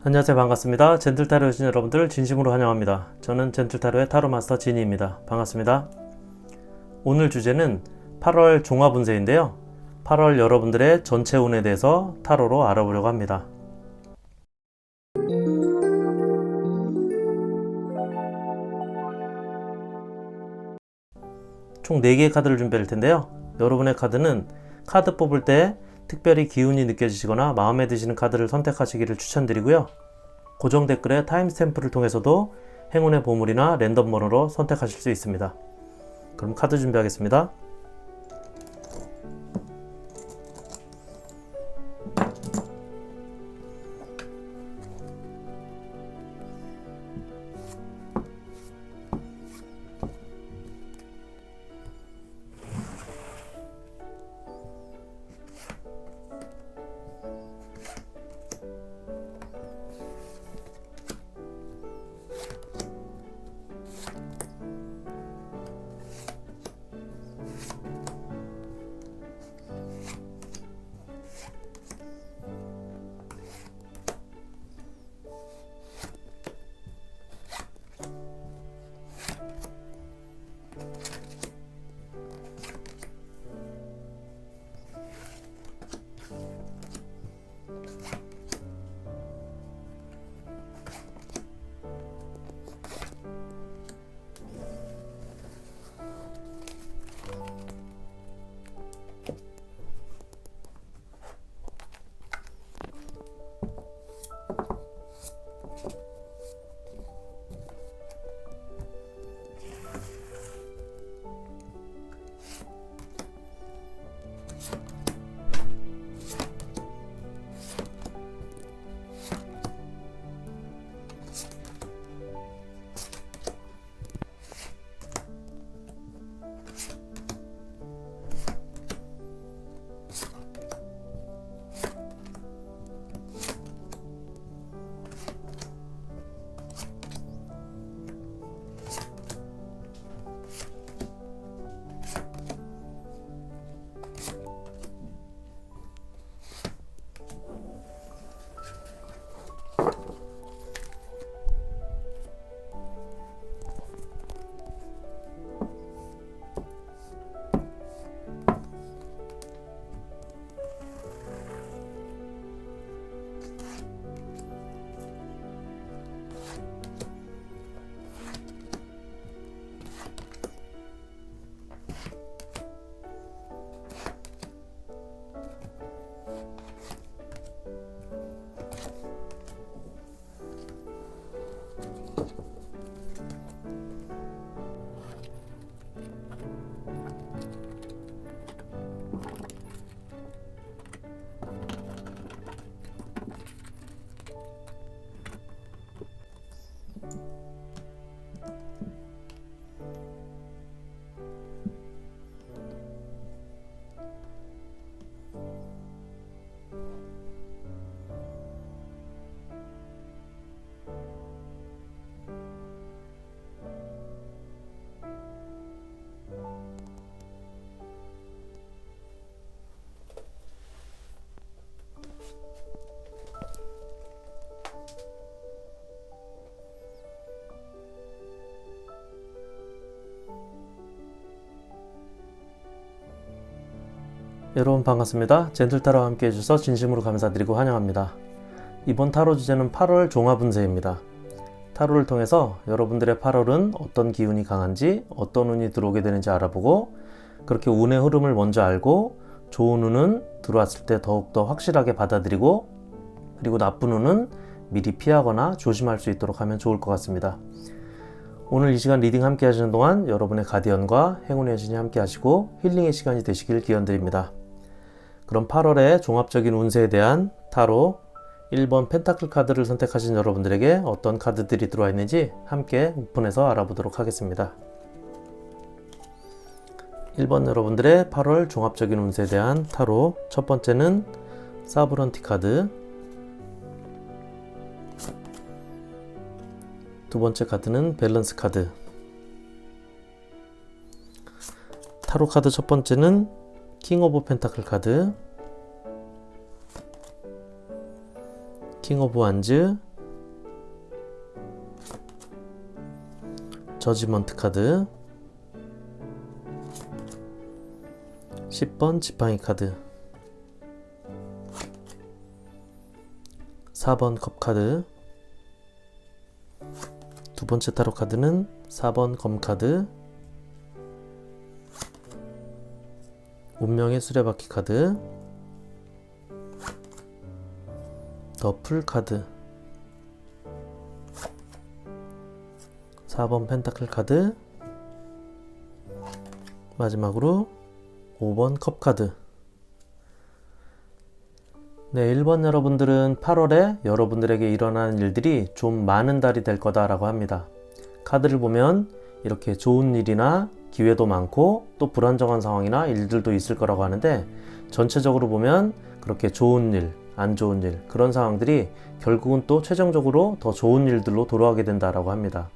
안녕하세요. 반갑습니다. 젠틀타로 오신 여러분들 진심으로 환영합니다. 저는 젠틀타로의 타로마스터 지니입니다. 반갑습니다. 오늘 주제는 8월 종합운세인데요. 8월 여러분들의 전체 운에 대해서 타로로 알아보려고 합니다. 총 4개의 카드를 준비할 텐데요. 여러분의 카드는 카드 뽑을 때 특별히 기운이 느껴지시거나 마음에 드시는 카드를 선택하시기를 추천드리고요. 고정 댓글에 타임스탬프를 통해서도 행운의 보물이나 랜덤번호로 선택하실 수 있습니다. 그럼 카드 준비하겠습니다. 여러분 반갑습니다. 젠틀타로와 함께 해주셔서 진심으로 감사드리고 환영합니다. 이번 타로 주제는 8월 종합운세입니다. 타로를 통해서 여러분들의 8월은 어떤 기운이 강한지, 어떤 운이 들어오게 되는지 알아보고, 그렇게 운의 흐름을 먼저 알고 좋은 운은 들어왔을 때 더욱더 확실하게 받아들이고, 그리고 나쁜 운은 미리 피하거나 조심할 수 있도록 하면 좋을 것 같습니다. 오늘 이 시간 리딩 함께 하시는 동안 여러분의 가디언과 행운의 여신이 함께 하시고 힐링의 시간이 되시길 기원드립니다. 그럼 8월의 종합적인 운세에 대한 타로 1번 펜타클 카드를 선택하신 여러분들에게 어떤 카드들이 들어와 있는지 함께 오픈해서 알아보도록 하겠습니다. 1번 여러분들의 8월 종합적인 운세에 대한 타로, 첫 번째는 사브런티 카드, 두 번째 카드는 밸런스 카드. 타로 카드 첫 번째는 킹 오브 펜타클 카드, 킹 오브 완즈, 저지먼트 카드, 10번 지팡이 카드, 4번 컵 카드, 두 번째 타로 카드는 4번 검 카드, 운명의 수레바퀴 카드, 더풀 카드, 4번 펜타클 카드, 마지막으로 5번 컵 카드. 네, 1번 여러분들은 8월에 여러분들에게 일어나는 일들이 좀 많은 달이 될 거다라고 합니다. 카드를 보면 이렇게 좋은 일이나 기회도 많고 또 불안정한 상황이나 일들도 있을 거라고 하는데, 전체적으로 보면 그렇게 좋은 일, 안 좋은 일, 그런 상황들이 결국은 또 최종적으로 더 좋은 일들로 돌아가게 된다라고 합니다.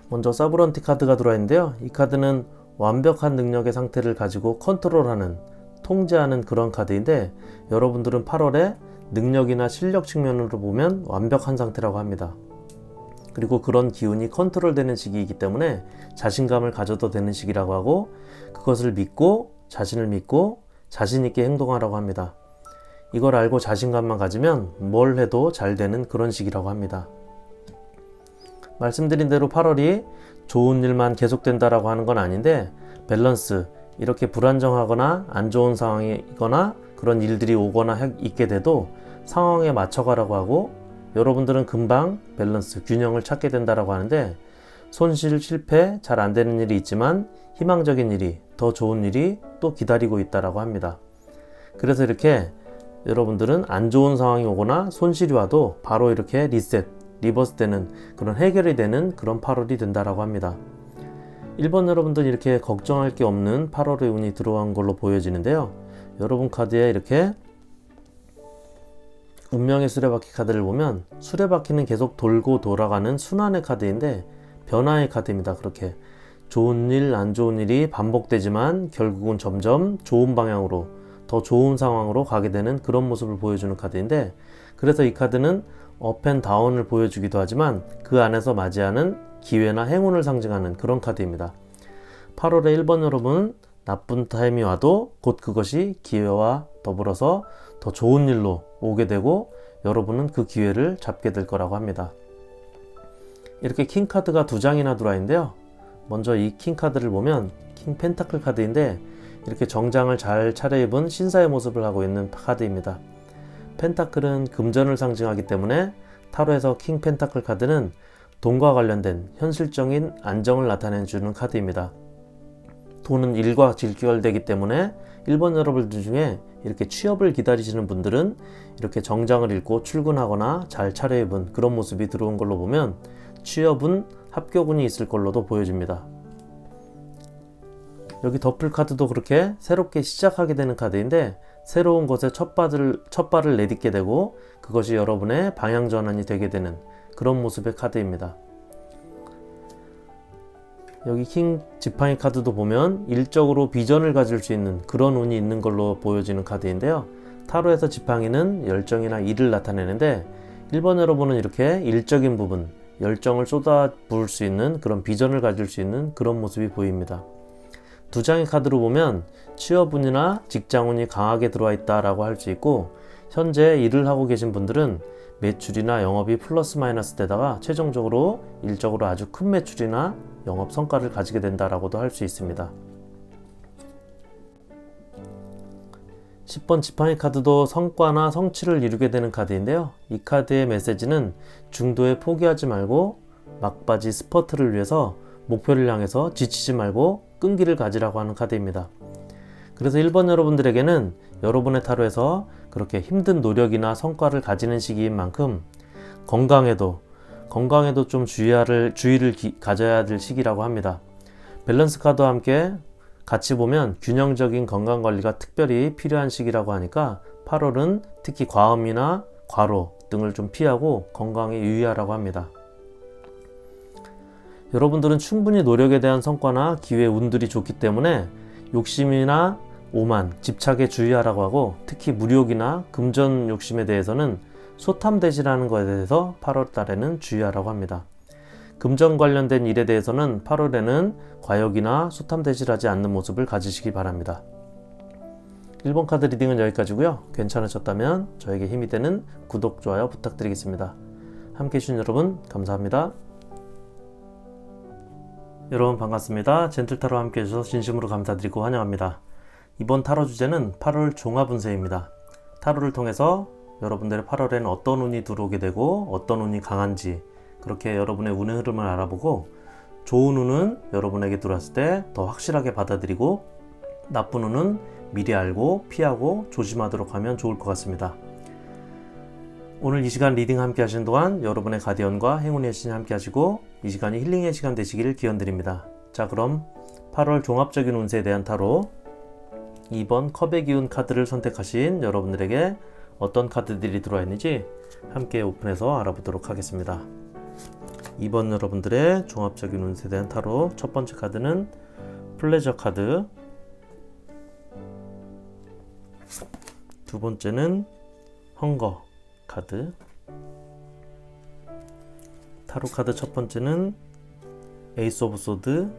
먼저 서브런티 카드가 들어있는데요. 이 카드는 완벽한 능력의 상태를 가지고 컨트롤하는, 통제하는 그런 카드인데, 여러분들은 8월에 능력이나 실력 측면으로 보면 완벽한 상태라고 합니다. 그리고 그런 기운이 컨트롤되는 시기이기 때문에 자신감을 가져도 되는 시기라고 하고, 그것을 믿고 자신을 믿고 자신 있게 행동하라고 합니다. 이걸 알고 자신감만 가지면 뭘 해도 잘 되는 그런 시기라고 합니다. 말씀드린 대로 8월이 좋은 일만 계속된다라고 하는 건 아닌데, 밸런스, 이렇게 불안정하거나 안 좋은 상황이거나 그런 일들이 오거나 있게 돼도 상황에 맞춰가라고 하고, 여러분들은 금방 밸런스, 균형을 찾게 된다라고 하는데, 손실, 실패, 잘 안 되는 일이 있지만 희망적인 일이, 더 좋은 일이 또 기다리고 있다라고 합니다. 그래서 이렇게 여러분들은 안 좋은 상황이 오거나 손실이 와도 바로 이렇게 리셋, 리버스 되는, 그런 해결이 되는 그런 8월이 된다라고 합니다. 1번 여러분들 이렇게 걱정할 게 없는 8월의 운이 들어간 걸로 보여지는데요. 여러분 카드에 이렇게 운명의 수레바퀴 카드를 보면, 수레바퀴는 계속 돌고 돌아가는 순환의 카드인데 변화의 카드입니다. 그렇게 좋은 일, 안 좋은 일이 반복되지만 결국은 점점 좋은 방향으로, 더 좋은 상황으로 가게 되는 그런 모습을 보여주는 카드인데, 그래서 이 카드는 업 앤 다운을 보여주기도 하지만 그 안에서 맞이하는 기회나 행운을 상징하는 그런 카드입니다. 8월에 1번 여러분, 나쁜 타임이 와도 곧 그것이 기회와 더불어서 더 좋은 일로 오게 되고 여러분은 그 기회를 잡게 될 거라고 합니다. 이렇게 킹 카드가 2장이나 들어있는데요. 먼저 이 킹 카드를 보면 킹 펜타클 카드인데, 이렇게 정장을 잘 차려입은 신사의 모습을 하고 있는 카드입니다. 펜타클은 금전을 상징하기 때문에 타로에서 킹 펜타클 카드는 돈과 관련된 현실적인 안정을 나타내주는 카드입니다. 돈은 일과 직결되기 때문에 1번 여러분들 중에 이렇게 취업을 기다리시는 분들은 이렇게 정장을 입고 출근하거나 잘 차려입은 그런 모습이 들어온 걸로 보면 취업은 합격운이 있을 걸로도 보여집니다. 여기 더플 카드도 그렇게 새롭게 시작하게 되는 카드인데, 새로운 것에 첫 발을 내딛게 되고 그것이 여러분의 방향 전환이 되게 되는 그런 모습의 카드입니다. 여기 킹 지팡이 카드도 보면 일적으로 비전을 가질 수 있는 그런 운이 있는 걸로 보여지는 카드인데요. 타로에서 지팡이는 열정이나 일을 나타내는데, 1번 여러분은 이렇게 일적인 부분, 열정을 쏟아부을 수 있는 그런 비전을 가질 수 있는 그런 모습이 보입니다. 2장의 카드로 보면 취업운이나 직장운이 강하게 들어와 있다라고 할 수 있고, 현재 일을 하고 계신 분들은 매출이나 영업이 플러스 마이너스 되다가 최종적으로 일적으로 아주 큰 매출이나 영업 성과를 가지게 된다라고도 할 수 있습니다. 10번 지팡이 카드도 성과나 성취를 이루게 되는 카드인데요. 이 카드의 메시지는 중도에 포기하지 말고 막바지 스퍼트를 위해서 목표를 향해서 지치지 말고 끈기를 가지라고 하는 카드입니다. 그래서 1번 여러분들에게는 여러분의 타로에서 그렇게 힘든 노력이나 성과를 가지는 시기인 만큼 건강에도 좀 주의를 가져야 될 시기라고 합니다. 밸런스 카드와 함께 같이 보면 균형적인 건강관리가 특별히 필요한 시기라고 하니까 8월은 특히 과음이나 과로 등을 좀 피하고 건강에 유의하라고 합니다. 여러분들은 충분히 노력에 대한 성과나 기회, 운들이 좋기 때문에 욕심이나 오만, 집착에 주의하라고 하고, 특히 무력이나 금전 욕심에 대해서는 소탐대지라는 것에 대해서 8월 달에는 주의하라고 합니다. 금전 관련된 일에 대해서는 8월에는 과욕이나 수탐대질하지 않는 모습을 가지시기 바랍니다. 1번 카드 리딩은 여기까지고요. 괜찮으셨다면 저에게 힘이 되는 구독, 좋아요 부탁드리겠습니다. 함께 해주신 여러분 감사합니다. 여러분 반갑습니다. 젠틀타로 함께 해주셔서 진심으로 감사드리고 환영합니다. 이번 타로 주제는 8월 종합 운세입니다. 타로를 통해서 여러분들의 8월에는 어떤 운이 들어오게 되고 어떤 운이 강한지, 그렇게 여러분의 운의 흐름을 알아보고 좋은 운은 여러분에게 들어왔을 때 더 확실하게 받아들이고 나쁜 운은 미리 알고 피하고 조심하도록 하면 좋을 것 같습니다. 오늘 이 시간 리딩 함께 하시는 동안 여러분의 가디언과 행운의 신이 함께 하시고 이 시간이 힐링의 시간 되시기를 기원드립니다. 자, 그럼 8월 종합적인 운세에 대한 타로 2번 컵의 기운 카드를 선택하신 여러분들에게 어떤 카드들이 들어와 있는지 함께 오픈해서 알아보도록 하겠습니다. 2번 여러분들의 종합적인 운세에 대한 타로 첫 번째 카드는 플레저 카드, 두 번째는 헝거 카드, 타로 카드 첫 번째는 에이스 오브 소드,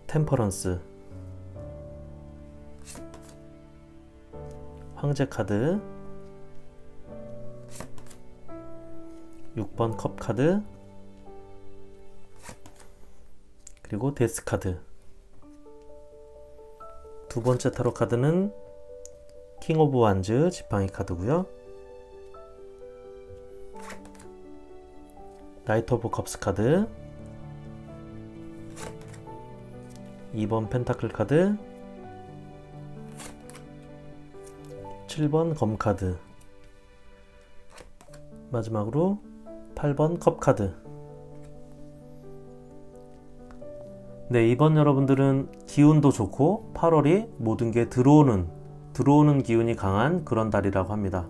템퍼런스, 황제 카드, 6번 컵 카드, 그리고 데스 카드. 두 번째 타로 카드는 킹 오브 완즈 지팡이 카드고요. 나이트 오브 컵스 카드, 2번 펜타클 카드, 7번 검 카드, 마지막으로 8번 컵 카드. 네, 이번 여러분들은 기운도 좋고 8월이 모든 게 들어오는 기운이 강한 그런 달이라고 합니다.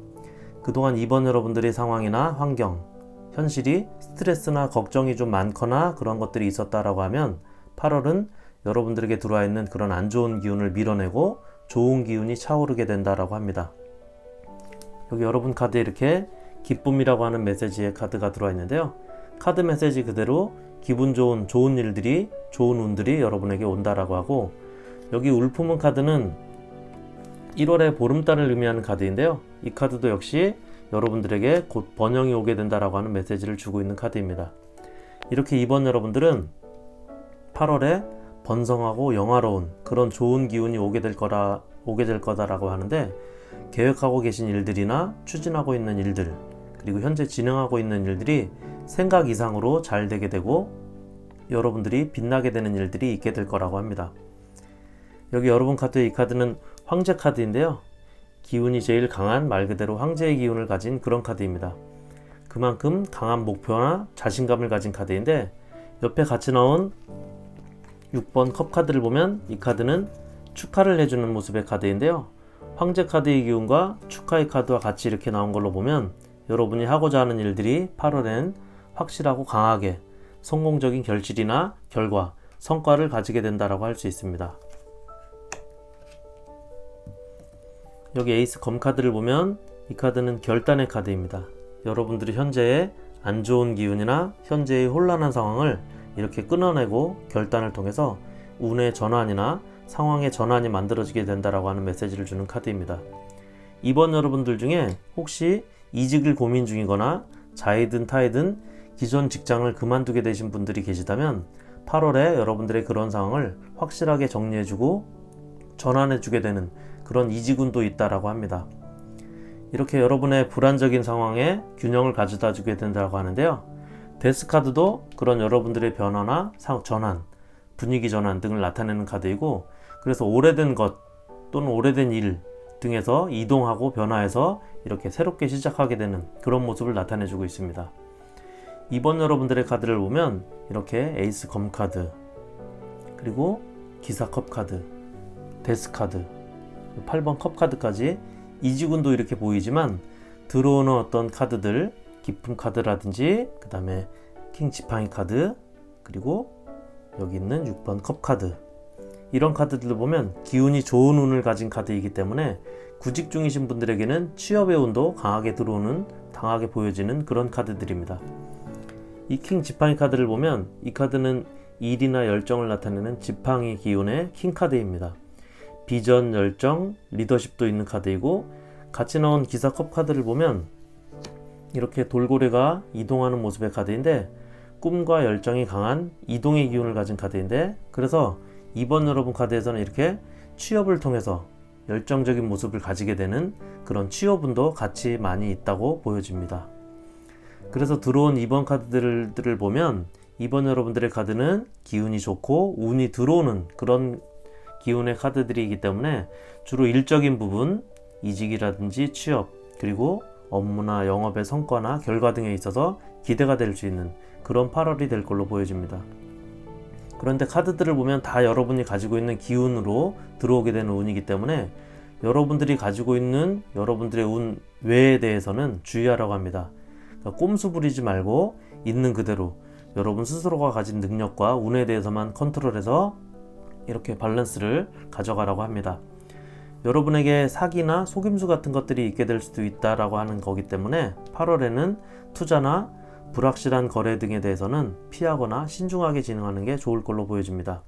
그동안 이번 여러분들의 상황이나 환경, 현실이 스트레스나 걱정이 좀 많거나 그런 것들이 있었다라고 하면 8월은 여러분들에게 들어와 있는 그런 안 좋은 기운을 밀어내고 좋은 기운이 차오르게 된다라고 합니다. 여기 여러분 카드에 이렇게 기쁨이라고 하는 메시지의 카드가 들어와 있는데요. 카드 메시지 그대로 기분 좋은 일들이, 좋은 운들이 여러분에게 온다라고 하고, 여기 울프문 카드는 1월의 보름달을 의미하는 카드인데요. 이 카드도 역시 여러분들에게 곧 번영이 오게 된다라고 하는 메시지를 주고 있는 카드입니다. 이렇게 이번 여러분들은 8월에 번성하고 영화로운 그런 좋은 기운이 오게 될 거다라고 하는데, 계획하고 계신 일들이나 추진하고 있는 일들, 그리고 현재 진행하고 있는 일들이 생각 이상으로 잘 되게 되고 여러분들이 빛나게 되는 일들이 있게 될 거라고 합니다. 여기 여러분 카드의 이 카드는 황제 카드인데요. 기운이 제일 강한, 말 그대로 황제의 기운을 가진 그런 카드입니다. 그만큼 강한 목표나 자신감을 가진 카드인데, 옆에 같이 나온 6번 컵 카드를 보면 이 카드는 축하를 해주는 모습의 카드인데요. 황제 카드의 기운과 축하의 카드와 같이 이렇게 나온 걸로 보면 여러분이 하고자 하는 일들이 8월엔 확실하고 강하게 성공적인 결실이나 결과, 성과를 가지게 된다라고 할 수 있습니다. 여기 에이스 검 카드를 보면 이 카드는 결단의 카드입니다. 여러분들이 현재의 안 좋은 기운이나 현재의 혼란한 상황을 이렇게 끊어내고 결단을 통해서 운의 전환이나 상황의 전환이 만들어지게 된다라고 하는 메시지를 주는 카드입니다. 이번 여러분들 중에 혹시 이직을 고민 중이거나 자이든 타이든 기존 직장을 그만두게 되신 분들이 계시다면 8월에 여러분들의 그런 상황을 확실하게 정리해주고 전환해주게 되는 그런 이직운도 있다라고 합니다. 이렇게 여러분의 불안적인 상황에 균형을 가져다 주게 된다고 하는데요. 데스 카드도 그런 여러분들의 변화나 전환, 분위기 전환 등을 나타내는 카드이고, 그래서 오래된 것 또는 오래된 일 등에서 이동하고 변화해서 이렇게 새롭게 시작하게 되는 그런 모습을 나타내 주고 있습니다. 이번 여러분들의 카드를 보면 이렇게 에이스 검 카드, 그리고 기사 컵 카드, 데스 카드, 8번 컵 카드까지 이직운도 이렇게 보이지만 들어오는 어떤 카드들, 기쁨 카드라든지 그 다음에 킹 지팡이 카드, 그리고 여기 있는 6번 컵 카드, 이런 카드들을 보면 기운이 좋은 운을 가진 카드이기 때문에 구직 중이신 분들에게는 취업의 운도 강하게 들어오는, 강하게 보여지는 그런 카드들입니다. 이 킹 지팡이 카드를 보면 이 카드는 일이나 열정을 나타내는 지팡이 기운의 킹 카드입니다. 비전, 열정, 리더십도 있는 카드이고, 같이 나온 기사 컵 카드를 보면 이렇게 돌고래가 이동하는 모습의 카드인데, 꿈과 열정이 강한 이동의 기운을 가진 카드인데, 그래서 이번 여러분 카드에서는 이렇게 취업을 통해서 열정적인 모습을 가지게 되는 그런 취업운도 같이 많이 있다고 보여집니다. 그래서 들어온 이번 카드들을 보면 이번 여러분들의 카드는 기운이 좋고 운이 들어오는 그런 기운의 카드들이기 때문에 주로 일적인 부분, 이직이라든지 취업, 그리고 업무나 영업의 성과나 결과 등에 있어서 기대가 될 수 있는 그런 8월이 될 걸로 보여집니다. 그런데 카드들을 보면 다 여러분이 가지고 있는 기운으로 들어오게 되는 운이기 때문에 여러분들이 가지고 있는 여러분들의 운 외에 대해서는 주의하라고 합니다. 그러니까 꼼수 부리지 말고 있는 그대로 여러분 스스로가 가진 능력과 운에 대해서만 컨트롤해서 이렇게 밸런스를 가져가라고 합니다. 여러분에게 사기나 속임수 같은 것들이 있게 될 수도 있다라고 하는 거기 때문에 8월에는 투자나 불확실한 거래 등에 대해서는 피하거나 신중하게 진행하는 게 좋을 걸로 보여집니다.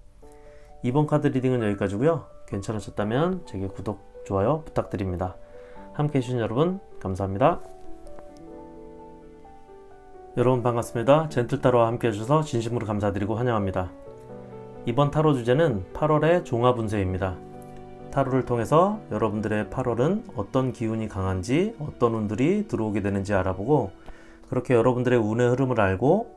이번 카드 리딩은 여기까지고요. 괜찮으셨다면 제게 구독, 좋아요 부탁드립니다. 함께 해주신 여러분 감사합니다. 여러분 반갑습니다. 젠틀타로와 함께 해주셔서 진심으로 감사드리고 환영합니다. 이번 타로 주제는 8월의 종합 운세입니다. 타로를 통해서 여러분들의 8월은 어떤 기운이 강한지, 어떤 운들이 들어오게 되는지 알아보고, 그렇게 여러분들의 운의 흐름을 알고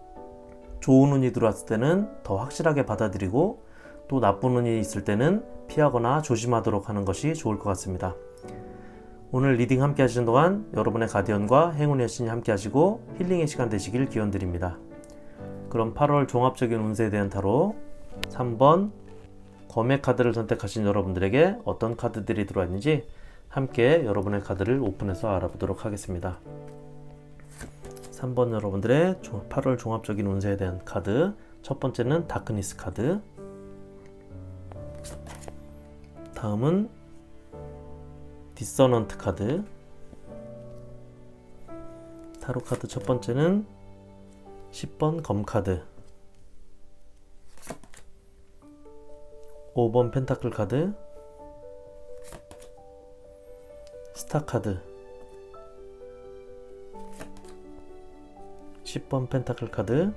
좋은 운이 들어왔을 때는 더 확실하게 받아들이고, 또 나쁜 운이 있을 때는 피하거나 조심하도록 하는 것이 좋을 것 같습니다. 오늘 리딩 함께 하시는 동안 여러분의 가디언과 행운의 여신이 함께 하시고 힐링의 시간 되시길 기원드립니다. 그럼 8월 종합적인 운세에 대한 타로 3번 검의 카드를 선택하신 여러분들에게 어떤 카드들이 들어왔는지 함께 여러분의 카드를 오픈해서 알아보도록 하겠습니다. 3번 여러분들의 8월 종합적인 운세에 대한 카드, 첫 번째는 다크니스 카드, 다음은 디서넌트 카드, 타로 카드 첫 번째는 10번 검 카드, 5번 펜타클 카드, 스타 카드, 10번 펜타클 카드,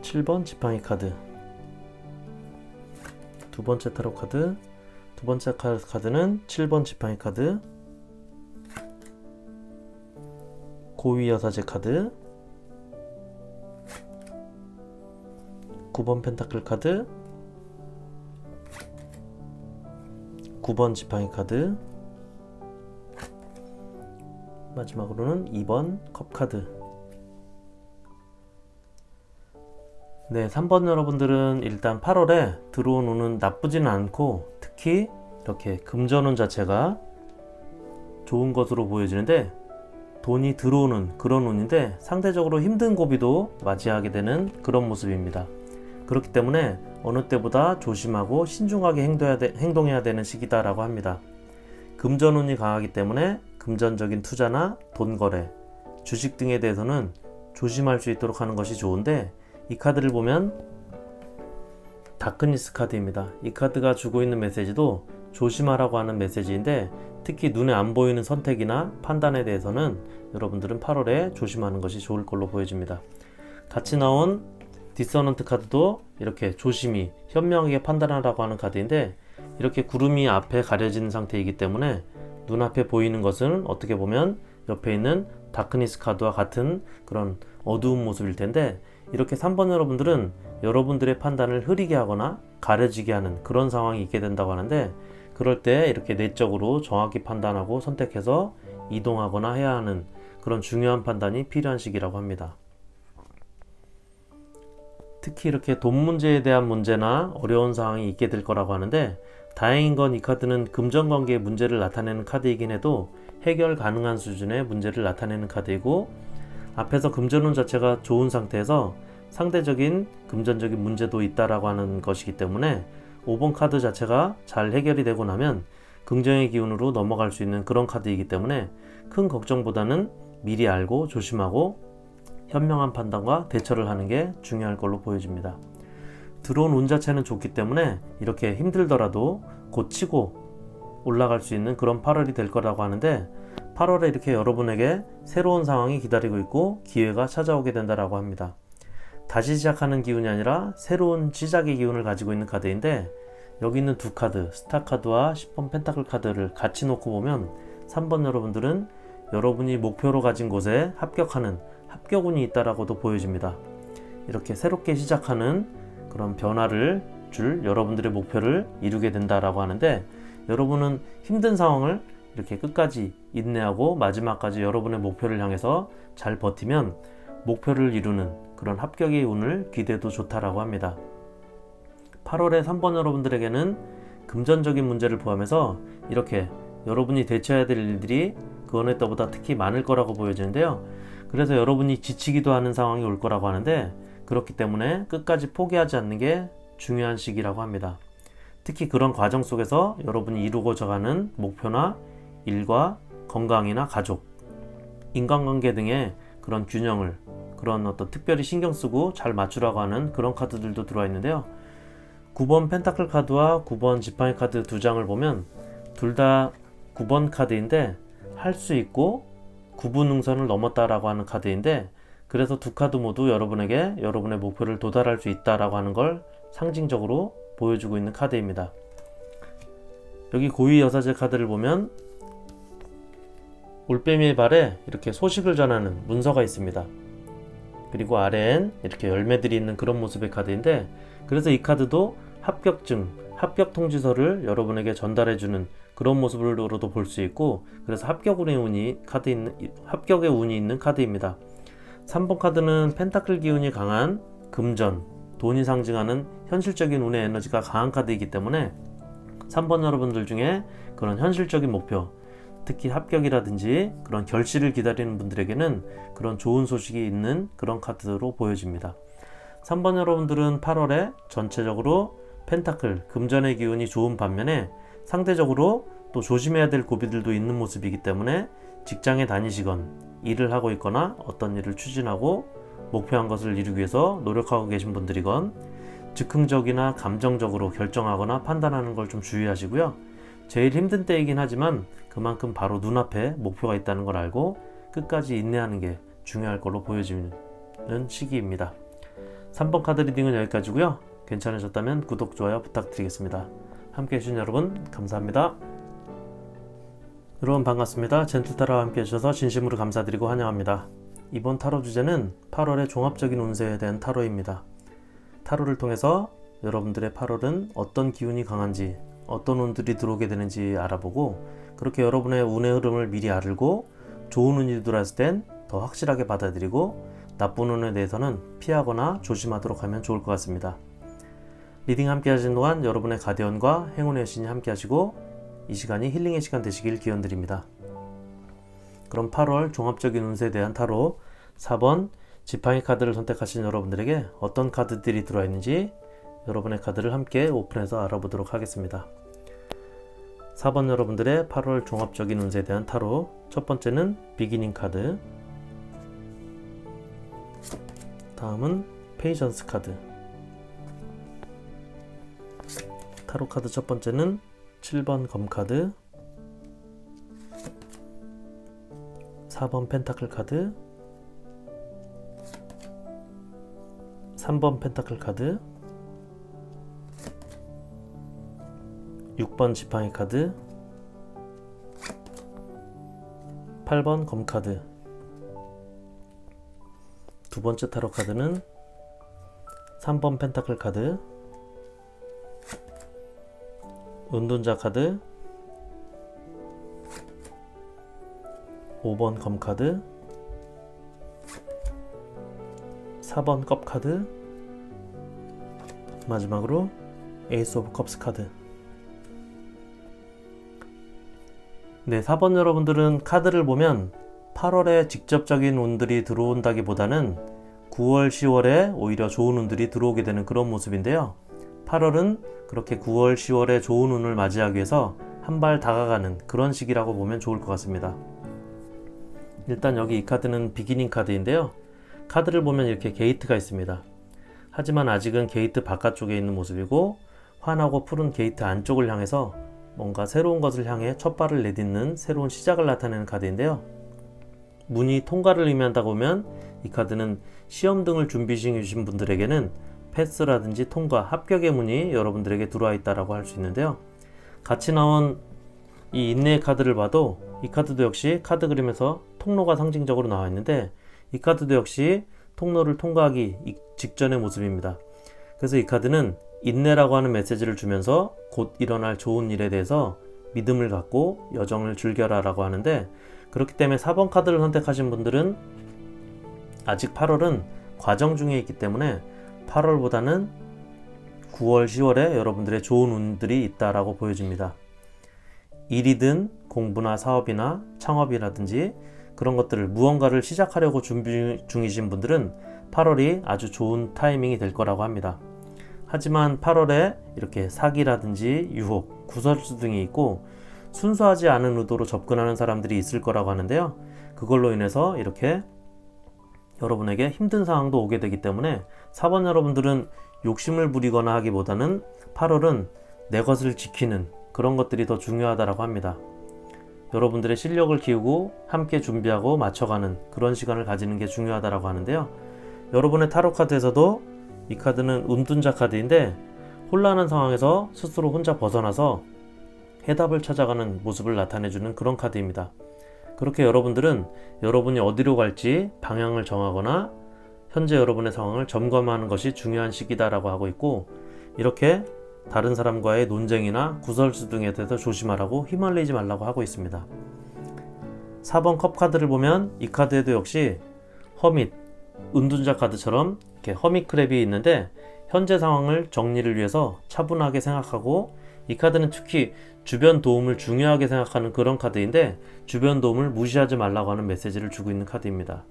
7번 지팡이 카드, 두 번째 타로 카드, 두 번째 카드는 7번 지팡이 카드, 고위 여사제 카드, 9번 펜타클 카드, 9번 지팡이 카드, 마지막으로는 2번 컵 카드. 네, 3번 여러분들은 일단 8월에 들어온 운은 나쁘지는 않고, 특히 이렇게 금전운 자체가 좋은 것으로 보여지는데 돈이 들어오는 그런 운인데 상대적으로 힘든 고비도 맞이하게 되는 그런 모습입니다. 그렇기 때문에 어느 때보다 조심하고 신중하게 행동해야 되는 시기다라고 합니다. 금전운이 강하기 때문에 금전적인 투자나 돈 거래, 주식 등에 대해서는 조심할 수 있도록 하는 것이 좋은데, 이 카드를 보면 다크니스 카드입니다. 이 카드가 주고 있는 메시지도 조심하라고 하는 메시지인데, 특히 눈에 안 보이는 선택이나 판단에 대해서는 여러분들은 8월에 조심하는 것이 좋을 걸로 보여집니다. 같이 나온 디서넌트 카드도 이렇게 조심히 현명하게 판단하라고 하는 카드인데, 이렇게 구름이 앞에 가려진 상태이기 때문에 눈앞에 보이는 것은 어떻게 보면 옆에 있는 다크니스 카드와 같은 그런 어두운 모습일 텐데, 이렇게 3번 여러분들은 여러분들의 판단을 흐리게 하거나 가려지게 하는 그런 상황이 있게 된다고 하는데, 그럴 때 이렇게 내적으로 정확히 판단하고 선택해서 이동하거나 해야 하는 그런 중요한 판단이 필요한 시기라고 합니다. 특히 이렇게 돈 문제에 대한 문제나 어려운 상황이 있게 될 거라고 하는데, 다행인 건 이 카드는 금전관계의 문제를 나타내는 카드이긴 해도 해결 가능한 수준의 문제를 나타내는 카드이고, 앞에서 금전운 자체가 좋은 상태에서 상대적인 금전적인 문제도 있다라고 하는 것이기 때문에 5번 카드 자체가 잘 해결이 되고 나면 긍정의 기운으로 넘어갈 수 있는 그런 카드이기 때문에 큰 걱정보다는 미리 알고 조심하고 현명한 판단과 대처를 하는 게 중요할 걸로 보여집니다. 들어온 운 자체는 좋기 때문에 이렇게 힘들더라도 고치고 올라갈 수 있는 그런 8월이 될 거라고 하는데, 8월에 이렇게 여러분에게 새로운 상황이 기다리고 있고 기회가 찾아오게 된다라고 합니다. 다시 시작하는 기운이 아니라 새로운 시작의 기운을 가지고 있는 카드인데, 여기 있는 두 카드, 스타 카드와 10번 펜타클 카드를 같이 놓고 보면 3번 여러분들은 여러분이 목표로 가진 곳에 합격하는 합격운이 있다라고도 보여집니다. 이렇게 새롭게 시작하는 그런 변화를 줄 여러분들의 목표를 이루게 된다라고 하는데, 여러분은 힘든 상황을 이렇게 끝까지 인내하고 마지막까지 여러분의 목표를 향해서 잘 버티면 목표를 이루는 그런 합격의 운을 기대도 좋다라고 합니다. 8월에 3번 여러분들에게는 금전적인 문제를 포함해서 이렇게 여러분이 대처해야 될 일들이 그 어느 때보다 특히 많을 거라고 보여지는데요. 그래서 여러분이 지치기도 하는 상황이 올 거라고 하는데, 그렇기 때문에 끝까지 포기하지 않는 게 중요한 시기라고 합니다. 특히 그런 과정 속에서 여러분이 이루고자 하는 목표나 일과 건강이나 가족, 인간관계 등의 그런 균형을 그런 어떤 특별히 신경 쓰고 잘 맞추라고 하는 그런 카드들도 들어와 있는데요. 9번 펜타클 카드와 9번 지팡이 카드 두 장을 보면 둘 다 9번 카드인데 할 수 있고 구분능선을 넘었다라고 하는 카드인데, 그래서 두 카드 모두 여러분에게 여러분의 목표를 도달할 수 있다라고 하는 걸 상징적으로 보여주고 있는 카드입니다. 여기 고위 여사제 카드를 보면 올빼미의 발에 이렇게 소식을 전하는 문서가 있습니다. 그리고 아래엔 이렇게 열매들이 있는 그런 모습의 카드인데, 그래서 이 카드도 합격증, 합격 통지서를 여러분에게 전달해주는 그런 모습으로도 볼 수 있고, 그래서 합격의 운이 있는 카드입니다. 3번 카드는 펜타클 기운이 강한 금전, 돈이 상징하는 현실적인 운의 에너지가 강한 카드이기 때문에 3번 여러분들 중에 그런 현실적인 목표, 특히 합격이라든지 그런 결실을 기다리는 분들에게는 그런 좋은 소식이 있는 그런 카드로 보여집니다. 3번 여러분들은 8월에 전체적으로 펜타클, 금전의 기운이 좋은 반면에 상대적으로 또 조심해야 될 고비들도 있는 모습이기 때문에 직장에 다니시건 일을 하고 있거나 어떤 일을 추진하고 목표한 것을 이루기 위해서 노력하고 계신 분들이건 즉흥적이나 감정적으로 결정하거나 판단하는 걸 좀 주의하시고요. 제일 힘든 때이긴 하지만 그만큼 바로 눈앞에 목표가 있다는 걸 알고 끝까지 인내하는 게 중요할 걸로 보여지는 시기입니다. 3번 카드 리딩은 여기까지고요. 괜찮으셨다면 구독, 좋아요 부탁드리겠습니다. 함께 해주신 여러분 감사합니다. 여러분 반갑습니다. 젠틀타로와 함께 해주셔서 진심으로 감사드리고 환영합니다. 이번 타로 주제는 8월의 종합적인 운세에 대한 타로입니다. 타로를 통해서 여러분들의 8월은 어떤 기운이 강한지, 어떤 운들이 들어오게 되는지 알아보고, 그렇게 여러분의 운의 흐름을 미리 알고 좋은 운이 들어왔을 땐 더 확실하게 받아들이고 나쁜 운에 대해서는 피하거나 조심하도록 하면 좋을 것 같습니다. 리딩 함께 하시는 동안 여러분의 가디언과 행운의 여신이 함께 하시고 이 시간이 힐링의 시간 되시길 기원드립니다. 그럼 8월 종합적인 운세에 대한 타로 4번 지팡이 카드를 선택하신 여러분들에게 어떤 카드들이 들어와 있는지 여러분의 카드를 함께 오픈해서 알아보도록 하겠습니다. 4번 여러분들의 8월 종합적인 운세에 대한 타로, 첫 번째는 비기닝 카드, 다음은 페이션스 카드. 타로 카드 첫 번째는 7번 검 카드, 4번 펜타클 카드, 3번 펜타클 카드, 6번 지팡이 카드, 8번 검 카드. 두 번째 타로 카드는 3번 펜타클 카드, 은둔자 카드, 5번 검 카드, 4번 컵 카드, 마지막으로 에이스 오브 컵스 카드. 네, 4번 여러분들은 카드를 보면 8월에 직접적인 운들이 들어온다기보다는 9월, 10월에 오히려 좋은 운들이 들어오게 되는 그런 모습인데요. 8월은 그렇게 9월, 10월에 좋은 운을 맞이하기 위해서 한 발 다가가는 그런 시기라고 보면 좋을 것 같습니다. 일단 여기 이 카드는 비기닝 카드인데요. 카드를 보면 이렇게 게이트가 있습니다. 하지만 아직은 게이트 바깥쪽에 있는 모습이고 환하고 푸른 게이트 안쪽을 향해서 뭔가 새로운 것을 향해 첫 발을 내딛는 새로운 시작을 나타내는 카드인데요. 문이 통과를 의미한다고 보면 이 카드는 시험 등을 준비 중이신 분들에게는 패스라든지 통과, 합격의 문이 여러분들에게 들어와 있다고 할 수 있는데요. 같이 나온 이 인내의 카드를 봐도 이 카드도 역시 카드 그림에서 통로가 상징적으로 나와 있는데 이 카드도 역시 통로를 통과하기 직전의 모습입니다. 그래서 이 카드는 인내라고 하는 메시지를 주면서 곧 일어날 좋은 일에 대해서 믿음을 갖고 여정을 즐겨라 라고 하는데, 그렇기 때문에 4번 카드를 선택하신 분들은 아직 8월은 과정 중에 있기 때문에 8월보다는 9월, 10월에 여러분들의 좋은 운들이 있다라고 보여집니다. 일이든 공부나 사업이나 창업이라든지 그런 것들을 무언가를 시작하려고 준비 중이신 분들은 8월이 아주 좋은 타이밍이 될 거라고 합니다. 하지만 8월에 이렇게 사기라든지 유혹, 구설수 등이 있고 순수하지 않은 의도로 접근하는 사람들이 있을 거라고 하는데요. 그걸로 인해서 이렇게 여러분에게 힘든 상황도 오게 되기 때문에 4번 여러분들은 욕심을 부리거나 하기보다는 8월은 내 것을 지키는 그런 것들이 더 중요하다고 합니다. 여러분들의 실력을 키우고 함께 준비하고 맞춰가는 그런 시간을 가지는 게 중요하다고 하는데요. 여러분의 타로 카드에서도 이 카드는 운둔자 카드인데 혼란한 상황에서 스스로 혼자 벗어나서 해답을 찾아가는 모습을 나타내주는 그런 카드입니다. 그렇게 여러분들은 여러분이 어디로 갈지 방향을 정하거나 현재 여러분의 상황을 점검하는 것이 중요한 시기다라고 하고 있고, 이렇게 다른 사람과의 논쟁이나 구설수 등에 대해서 조심하라고 휘말리지 말라고 하고 있습니다. 4번 컵 카드를 보면 이 카드에도 역시 허밋, 은둔자 카드처럼 이렇게 허밋 크랩이 있는데 현재 상황을 정리를 위해서 차분하게 생각하고, 이 카드는 특히 주변 도움을 중요하게 생각하는 그런 카드인데 주변 도움을 무시하지 말라고 하는 메시지를 주고 있는 카드입니다.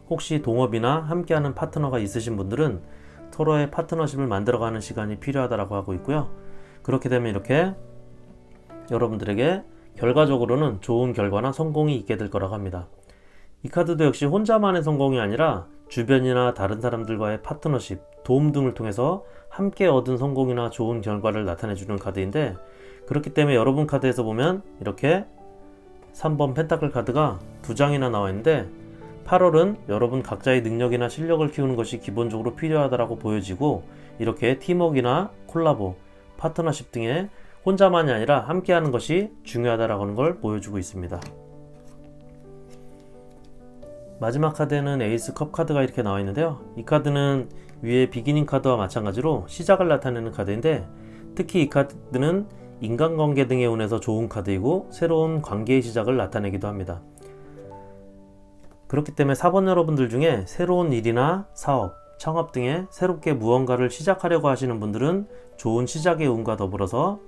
혹시 동업이나 함께하는 파트너가 있으신 분들은 서로의 파트너십을 만들어가는 시간이 필요하다고 하고 있고요. 그렇게 되면 이렇게 여러분들에게 결과적으로는 좋은 결과나 성공이 있게 될 거라고 합니다. 이 카드도 역시 혼자만의 성공이 아니라 주변이나 다른 사람들과의 파트너십, 도움 등을 통해서 함께 얻은 성공이나 좋은 결과를 나타내주는 카드인데, 그렇기 때문에 여러분 카드에서 보면 이렇게 3번 펜타클 카드가 2장이나 나와 있는데 8월은 여러분 각자의 능력이나 실력을 키우는 것이 기본적으로 필요하다고 보여지고, 이렇게 팀워크나 콜라보, 파트너십 등의 혼자만이 아니라 함께하는 것이 중요하다고 하는 걸 보여주고 있습니다. 마지막 카드에는 에이스 컵 카드가 이렇게 나와 있는데요. 이 카드는 위에 비기닝 카드와 마찬가지로 시작을 나타내는 카드인데, 특히 이 카드는 인간관계 등의 운에서 좋은 카드이고 새로운 관계의 시작을 나타내기도 합니다. 그렇기 때문에 4번 여러분들 중에 새로운 일이나 사업, 창업 등의 새롭게 무언가를 시작하려고 하시는 분들은 좋은 시작의 운과 더불어서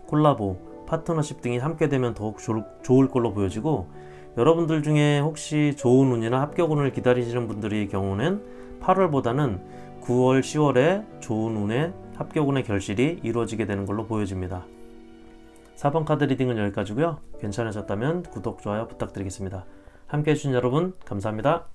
콜라보, 파트너십 등이 함께 되면 더욱 좋을 걸로 보여지고, 여러분들 중에 혹시 좋은 운이나 합격 운을 기다리시는 분들의 경우는 8월보다는 9월, 10월에 좋은 운의 합격 운의 결실이 이루어지게 되는 걸로 보여집니다. 4번 카드 리딩은 여기까지고요. 괜찮으셨다면 구독, 좋아요 부탁드리겠습니다. 함께 해주신 여러분 감사합니다.